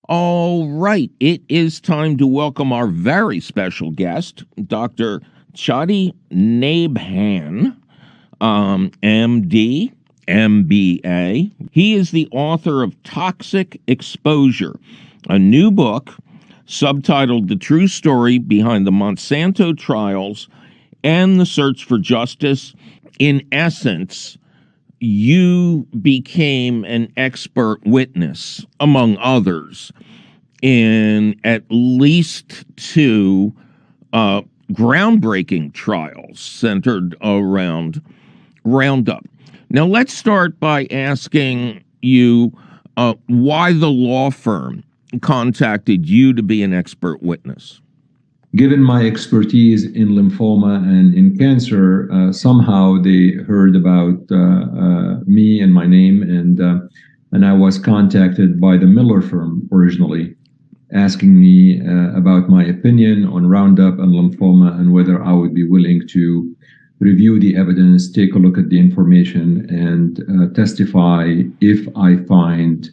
All right, it is time to welcome our very special guest, Dr. Chadi Nabhan, MD, MBA. He is the author of Toxic Exposure, a new book subtitled The True Story Behind the Monsanto Trials and the Search for Justice. In essence, you became an expert witness, among others, in at least two groundbreaking trials centered around Roundup. Now, let's start by asking you why the law firm contacted you to be an expert witness. Given my expertise in lymphoma and in cancer, somehow they heard about me and my name, and I was contacted by the Miller firm originally, asking me about my opinion on Roundup and lymphoma and whether I would be willing to review the evidence, take a look at the information, and testify if I find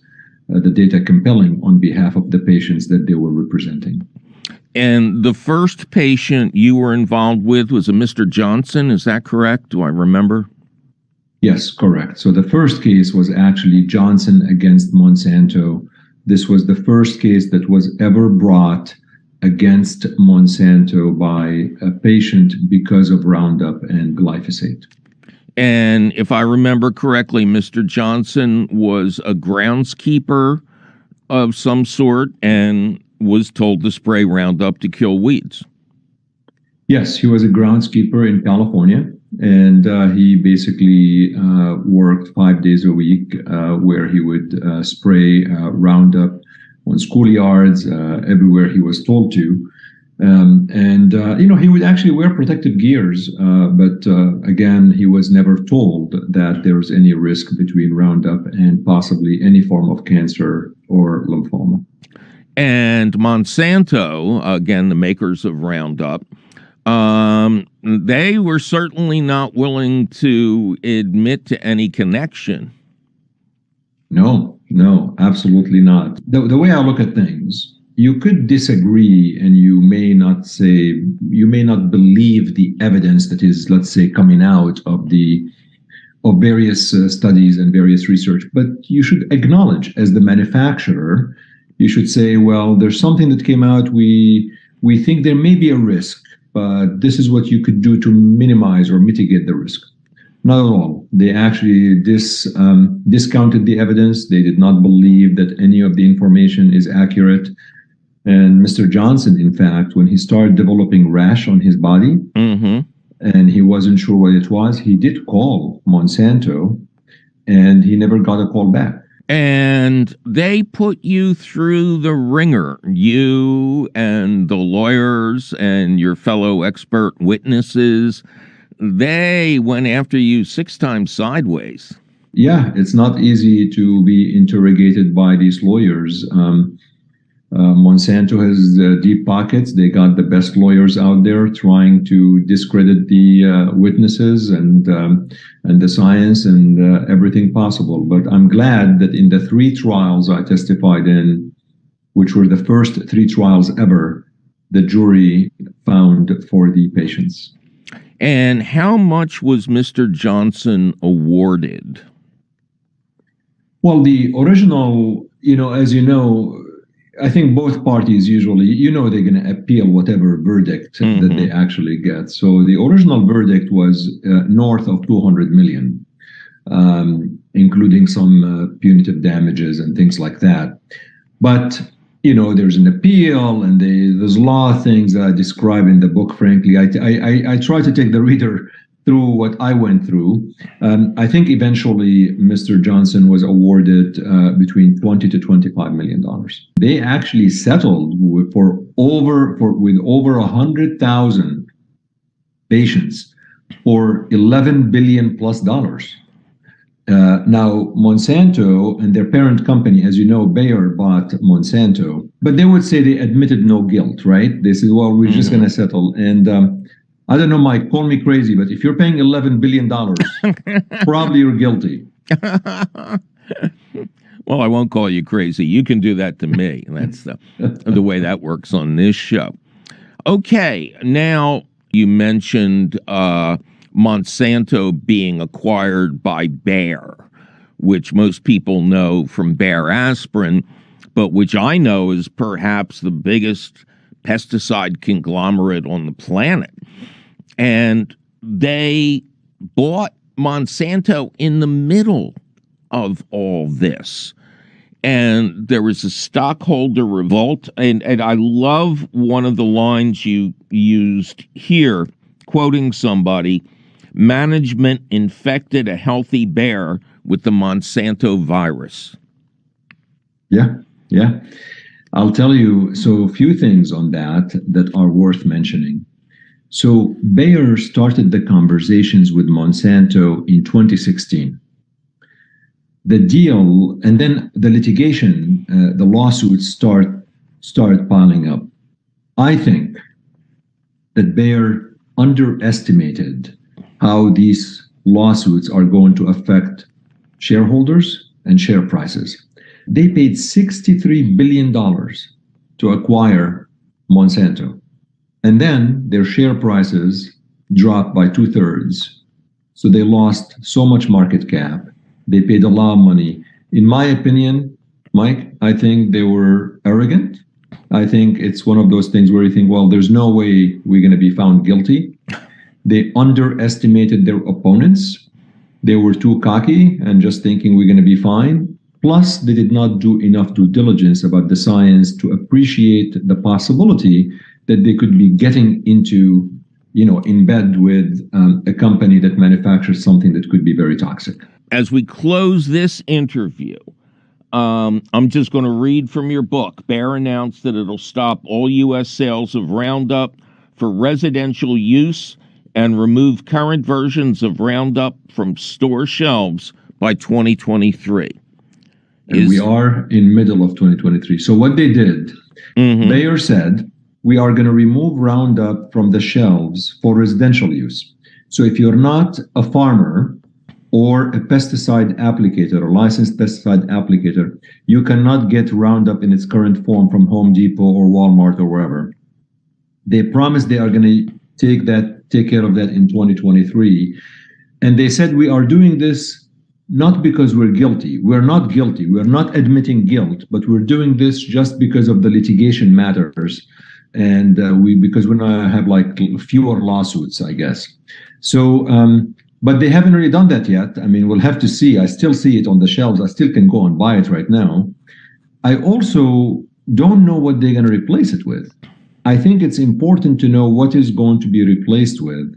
the data compelling on behalf of the patients that they were representing. And the first patient you were involved with was a Mr. Johnson, is that correct? Do I remember? Yes, correct. So the first case was actually Johnson against Monsanto. This was the first case that was ever brought against Monsanto by a patient because of Roundup and glyphosate. And if I remember correctly, Mr. Johnson was a groundskeeper of some sort and was told to spray Roundup to kill weeds. Yes, he was a groundskeeper in California, and he basically worked 5 days a week where he would spray Roundup on schoolyards, everywhere he was told to. He would actually wear protective gears, but again, he was never told that there was any risk between Roundup and possibly any form of cancer or lymphoma. And Monsanto, again, the makers of Roundup, they were certainly not willing to admit to any connection. No, absolutely not. The way I look at things, you could disagree and you may not believe the evidence that is, let's say, coming out of various studies and various research, but you should acknowledge as the manufacturer, you should say, well, there's something that came out. We think there may be a risk, but this is what you could do to minimize or mitigate the risk. Not at all. They actually discounted the evidence. They did not believe that any of the information is accurate. And Mr. Johnson, in fact, when he started developing rash on his body, and he wasn't sure what it was, he did call Monsanto, and he never got a call back. And they put you through the ringer, you and the lawyers and your fellow expert witnesses. They went after you 6 times sideways. Yeah, it's not easy to be interrogated by these lawyers. Monsanto has deep pockets. They got the best lawyers out there trying to discredit the witnesses and the science and everything possible. But I'm glad that in the 3 trials I testified in, which were the first 3 trials ever, the jury found for the patients. And how much was Mr. Johnson awarded? Well, the original, as you know, I think both parties usually, they're going to appeal whatever verdict that they actually get. So the original verdict was north of 200 million, including some punitive damages and things like that. But, there's an appeal and there's a lot of things that I describe in the book, frankly. I try to take the reader through what I went through. I think eventually Mr. Johnson was awarded between $20 to $25 million. They actually settled with over 100,000 patients for $11 billion plus. Now, Monsanto and their parent company, as you know, Bayer bought Monsanto, but they would say they admitted no guilt, right? They said, well, we're just going to settle. And I don't know, Mike, call me crazy, but if you're paying $11 billion, probably you're guilty. Well, I won't call you crazy. You can do that to me. That's the way that works on this show. Okay, now you mentioned Monsanto being acquired by Bayer, which most people know from Bayer aspirin, but which I know is perhaps the biggest pesticide conglomerate on the planet. And they bought Monsanto in the middle of all this. And there was a stockholder revolt. And I love one of the lines you used here, quoting somebody: management infected a healthy bear with the Monsanto virus. Yeah, yeah. I'll tell you, so a few things on that are worth mentioning. So Bayer started the conversations with Monsanto in 2016. The deal, and then the litigation, the lawsuits started piling up. I think that Bayer underestimated how these lawsuits are going to affect shareholders and share prices. They paid $63 billion to acquire Monsanto. And then their share prices dropped by 2/3. So they lost so much market cap. They paid a lot of money. In my opinion, Mike, I think they were arrogant. I think it's one of those things where you think, well, there's no way we're going to be found guilty. They underestimated their opponents. They were too cocky and just thinking we're going to be fine. Plus, they did not do enough due diligence about the science to appreciate the possibility that they could be getting into, in bed with a company that manufactures something that could be very toxic. As we close this interview, I'm just going to read from your book. Bayer announced that it'll stop all U.S. sales of Roundup for residential use and remove current versions of Roundup from store shelves by 2023. And we are in middle of 2023. So what they did, Bayer said, we are going to remove Roundup from the shelves for residential use. So if you're not a farmer or a pesticide applicator, or licensed pesticide applicator, you cannot get Roundup in its current form from Home Depot or Walmart or wherever. They promised they are going to take care of that in 2023. And they said we are doing this not because we're guilty. We're not guilty. We're not admitting guilt, but we're doing this just because of the litigation matters. And because we're going to have like fewer lawsuits, I guess. So, but they haven't really done that yet. I mean, we'll have to see. I still see it on the shelves. I still can go and buy it right now. I also don't know what they're going to replace it with. I think it's important to know what is going to be replaced with.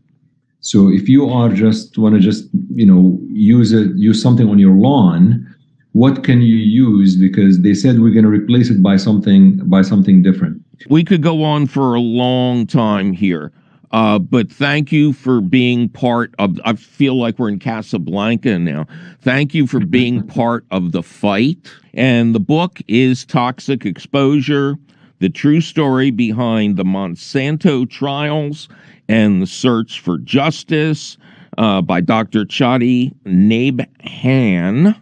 So if you are want to use something on your lawn, what can you use? Because they said we're going to replace it by something different. We could go on for a long time here. But thank you for being part of, I feel like we're in Casablanca now. Thank you for being part of the fight. And the book is Toxic Exposure: The True Story Behind the Monsanto Trials and the Search for Justice, by Dr. Chadi Nabhan.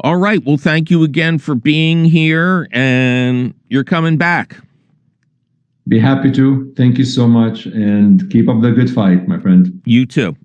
All right. Well, thank you again for being here, and you're coming back. Be happy to. Thank you so much, and keep up the good fight, my friend. You too.